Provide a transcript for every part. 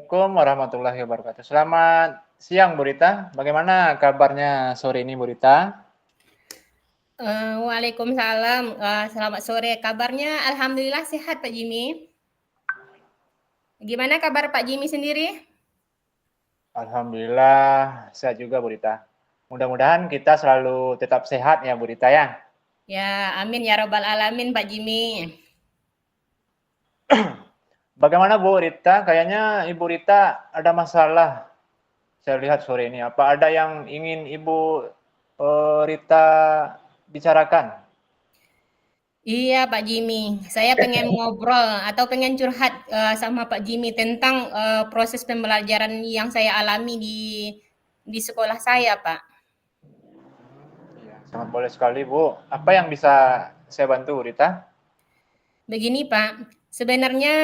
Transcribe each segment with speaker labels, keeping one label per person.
Speaker 1: Assalamualaikum warahmatullahi wabarakatuh. Selamat siang, Bu Rita. Bagaimana kabarnya sore ini, Bu Rita?
Speaker 2: Waalaikumsalam, selamat sore. Kabarnya alhamdulillah sehat Pak Jimmy. Gimana kabar Pak Jimmy sendiri?
Speaker 1: Alhamdulillah sehat juga, Bu Rita. Mudah-mudahan kita selalu tetap sehat ya, Bu Rita ya.
Speaker 2: Ya, amin ya robbal alamin Pak Jimmy.
Speaker 1: Bagaimana Bu Rita? Kayaknya Ibu Rita ada masalah. Saya lihat sore ini. Apa ada yang ingin Ibu Rita bicarakan?
Speaker 2: Iya Pak Jimmy, saya pengen ngobrol atau pengen curhat sama Pak Jimmy tentang proses pembelajaran yang saya alami di sekolah saya Pak.
Speaker 1: Iya, sangat boleh sekali, Bu. Apa yang bisa saya bantu, Bu Rita?
Speaker 2: Begini Pak, sebenarnya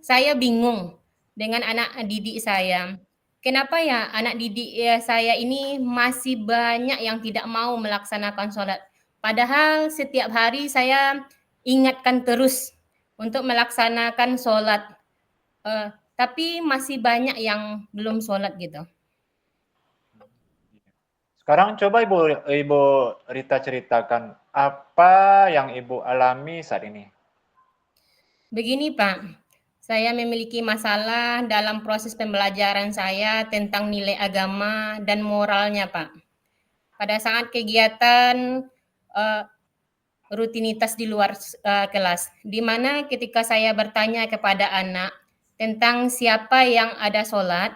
Speaker 2: saya bingung dengan anak didik saya. Kenapa ya anak didik saya ini masih banyak yang tidak mau melaksanakan sholat. Padahal setiap hari saya ingatkan terus untuk melaksanakan sholat. Tapi masih banyak yang belum sholat gitu.
Speaker 1: Sekarang coba Ibu Rita ceritakan apa yang Ibu alami saat ini.
Speaker 2: Begini Pak, saya memiliki masalah dalam proses pembelajaran saya tentang nilai agama dan moralnya Pak. Pada saat kegiatan uh, rutinitas di luar kelas, di mana ketika saya bertanya kepada anak tentang siapa yang ada sholat,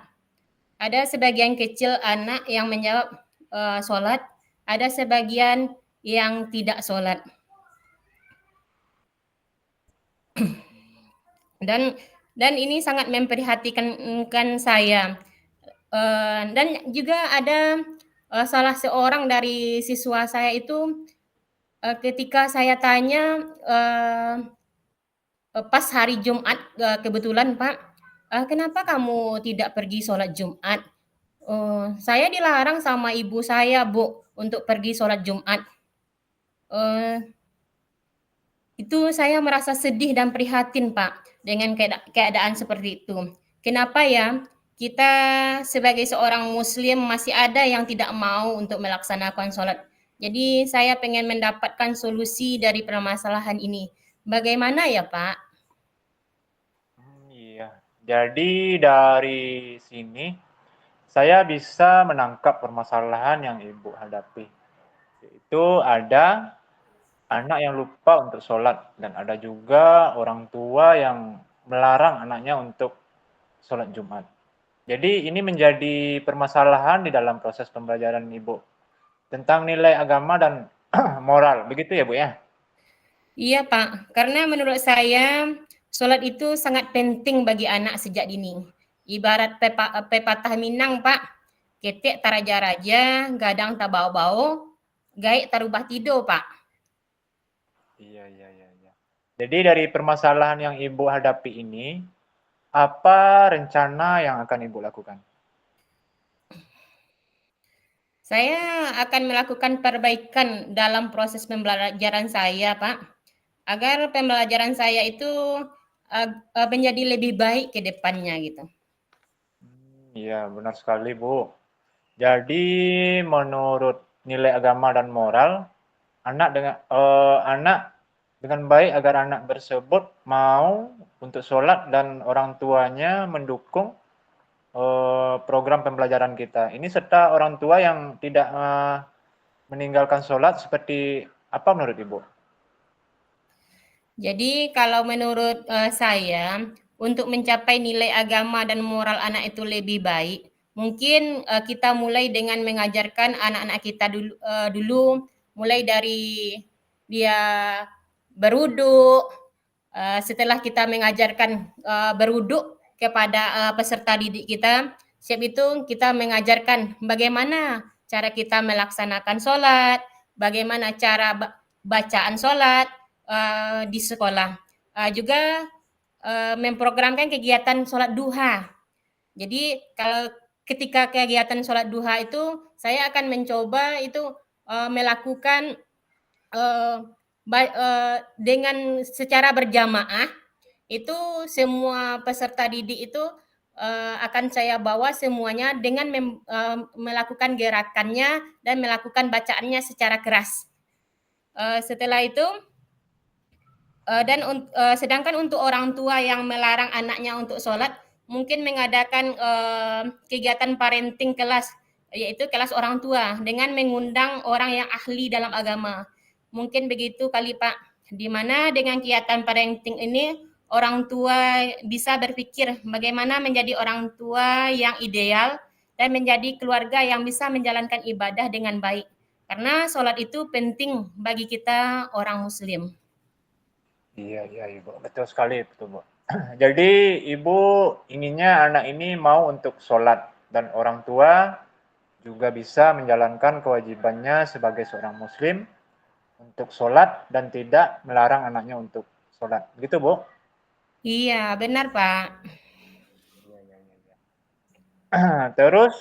Speaker 2: ada sebagian kecil anak yang menjawab sholat, ada sebagian yang tidak sholat. Dan ini sangat memprihatinkan saya. Dan juga ada salah seorang dari siswa saya itu ketika saya tanya pas hari Jumat kebetulan Pak, kenapa kamu tidak pergi sholat Jumat? Saya dilarang sama ibu saya Bu untuk pergi sholat Jumat. Uh, itu saya merasa sedih dan prihatin Pak dengan keadaan seperti itu. Kenapa ya kita sebagai seorang muslim masih ada yang tidak mau untuk melaksanakan sholat. Jadi saya pengen mendapatkan solusi dari permasalahan ini. Bagaimana ya Pak?
Speaker 1: Iya. Jadi dari sini saya bisa menangkap permasalahan yang Ibu hadapi. Yaitu ada anak yang lupa untuk sholat dan ada juga orang tua yang melarang anaknya untuk sholat Jumat. Jadi ini menjadi permasalahan di dalam proses pembelajaran Ibu tentang nilai agama dan moral. Begitu ya Bu ya?
Speaker 2: Iya Pak, karena menurut saya sholat itu sangat penting bagi anak sejak dini. Ibarat pepatah Minang Pak, ketek taraja raja, gadang tabau-bau, gaik tarubah tido Pak.
Speaker 1: Iya, iya, iya, iya. Jadi dari permasalahan yang Ibu hadapi ini, apa rencana yang akan Ibu lakukan?
Speaker 2: Saya akan melakukan perbaikan dalam proses pembelajaran saya Pak, agar pembelajaran saya itu menjadi lebih baik ke depannya gitu.
Speaker 1: Iya, benar sekali, Bu. Jadi menurut nilai agama dan moral, anak dengan baik agar anak tersebut mau untuk sholat dan orang tuanya mendukung program pembelajaran kita. Ini serta orang tua yang tidak meninggalkan sholat seperti apa menurut Ibu?
Speaker 2: Jadi kalau menurut saya untuk mencapai nilai agama dan moral anak itu lebih baik, mungkin kita mulai dengan mengajarkan anak-anak kita dulu mulai dari dia berwuduk. Setelah kita mengajarkan berwuduk kepada peserta didik kita, siap itu kita mengajarkan bagaimana cara kita melaksanakan sholat, bagaimana cara bacaan sholat, di sekolah. Juga memprogramkan kegiatan sholat duha. Jadi kalau ketika kegiatan sholat duha itu saya akan mencoba itu melakukan dengan secara berjamaah itu semua peserta didik itu akan saya bawa semuanya dengan melakukan gerakannya dan melakukan bacaannya secara keras. Setelah itu, sedangkan untuk orang tua yang melarang anaknya untuk sholat, mungkin mengadakan kegiatan parenting kelas, yaitu kelas orang tua, dengan mengundang orang yang ahli dalam agama. Mungkin begitu kali Pak, di mana dengan kegiatan parenting ini, orang tua bisa berpikir bagaimana menjadi orang tua yang ideal dan menjadi keluarga yang bisa menjalankan ibadah dengan baik. Karena sholat itu penting bagi kita orang muslim.
Speaker 1: Iya, iya, Ibu. Betul sekali, betul, Bu. Jadi, Ibu inginnya anak ini mau untuk sholat dan orang tua juga bisa menjalankan kewajibannya sebagai seorang muslim untuk sholat dan tidak melarang anaknya untuk sholat. Begitu, Bu?
Speaker 2: Iya, benar, Pak.
Speaker 1: Iya, iya, iya, iya. Terus,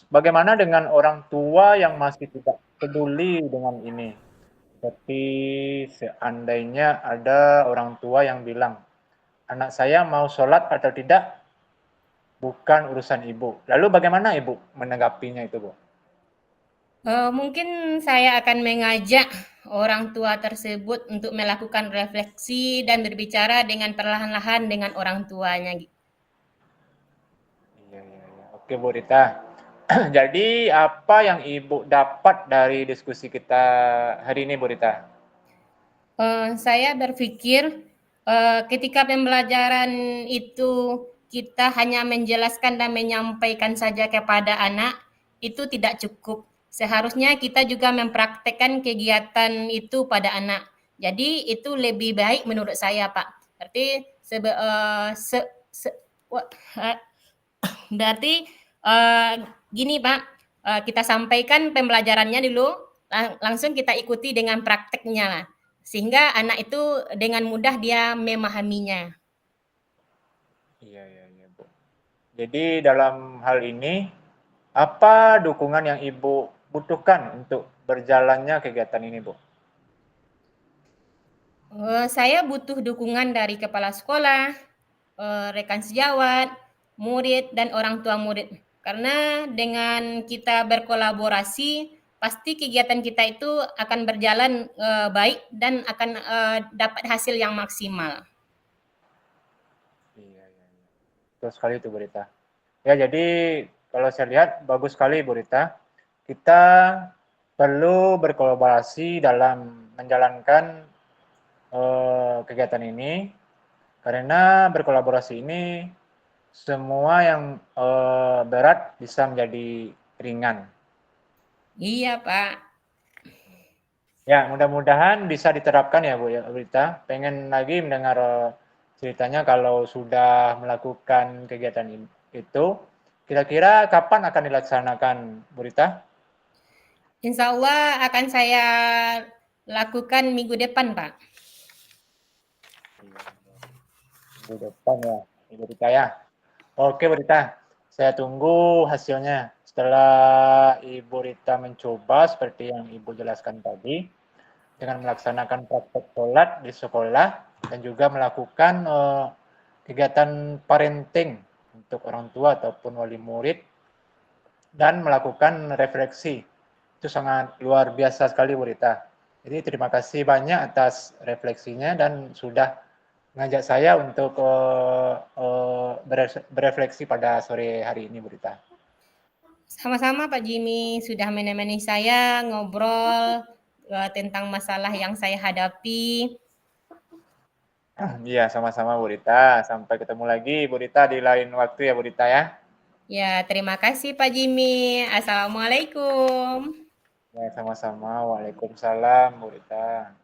Speaker 1: bagaimana dengan orang tua yang masih tidak peduli dengan ini? Seperti seandainya ada orang tua yang bilang, anak saya mau sholat atau tidak, bukan urusan ibu. Lalu bagaimana ibu menanggapinya itu, Bu?
Speaker 2: Mungkin saya akan mengajak orang tua tersebut untuk melakukan refleksi dan berbicara dengan perlahan-lahan dengan orang tuanya.
Speaker 1: Iya, iya, iya. Oke, Bu Rita. Jadi apa yang ibu dapat dari diskusi kita hari ini, Bu Rita?
Speaker 2: Saya berpikir ketika pembelajaran itu kita hanya menjelaskan dan menyampaikan saja kepada anak, itu tidak cukup. Seharusnya kita juga mempraktekkan kegiatan itu pada anak. Jadi itu lebih baik menurut saya, Pak. Berarti berarti gini, Pak, kita sampaikan pembelajarannya dulu, langsung kita ikuti dengan prakteknya, sehingga anak itu dengan mudah dia memahaminya.
Speaker 1: Iya, iya, iya, Bu. Jadi dalam hal ini, apa dukungan yang ibu butuhkan untuk berjalannya kegiatan ini, Bu?
Speaker 2: Saya butuh dukungan dari kepala sekolah, rekan sejawat, murid, dan orang tua murid. Karena dengan kita berkolaborasi, pasti kegiatan kita itu akan berjalan baik dan akan dapat hasil yang maksimal.
Speaker 1: Iya, iya, iya. Betul sekali itu, Bu Rita. Ya, jadi kalau saya lihat bagus sekali, Bu Rita. Kita perlu berkolaborasi dalam menjalankan kegiatan ini karena berkolaborasi ini semua yang berat bisa menjadi ringan.
Speaker 2: Iya, Pak.
Speaker 1: Ya, mudah-mudahan bisa diterapkan ya Bu ya, Rita. Pengen lagi mendengar ceritanya kalau sudah melakukan kegiatan itu. Kira-kira kapan akan dilaksanakan, Bu Rita?
Speaker 2: Insya Allah akan saya lakukan minggu depan, Pak.
Speaker 1: Minggu depan ya, Ibu Rita ya. Oke, Bu Rita. Saya tunggu hasilnya. Setelah Ibu Rita mencoba seperti yang Ibu jelaskan tadi, dengan melaksanakan praktek sholat di sekolah dan juga melakukan kegiatan parenting untuk orang tua ataupun wali murid dan melakukan refleksi. Itu sangat luar biasa sekali Bu Rita. Jadi terima kasih banyak atas refleksinya dan sudah mengajak saya untuk berefleksi pada sore hari ini Bu Rita.
Speaker 2: Sama-sama Pak Jimmy sudah menemani saya ngobrol tentang masalah yang saya hadapi.
Speaker 1: Iya, sama-sama Bu Rita. Sampai ketemu lagi Bu Rita di lain waktu ya Bu Rita ya.
Speaker 2: Ya, terima kasih Pak Jimmy. Assalamualaikum.
Speaker 1: Ya, sama-sama. Waalaikumsalam Bu Rita.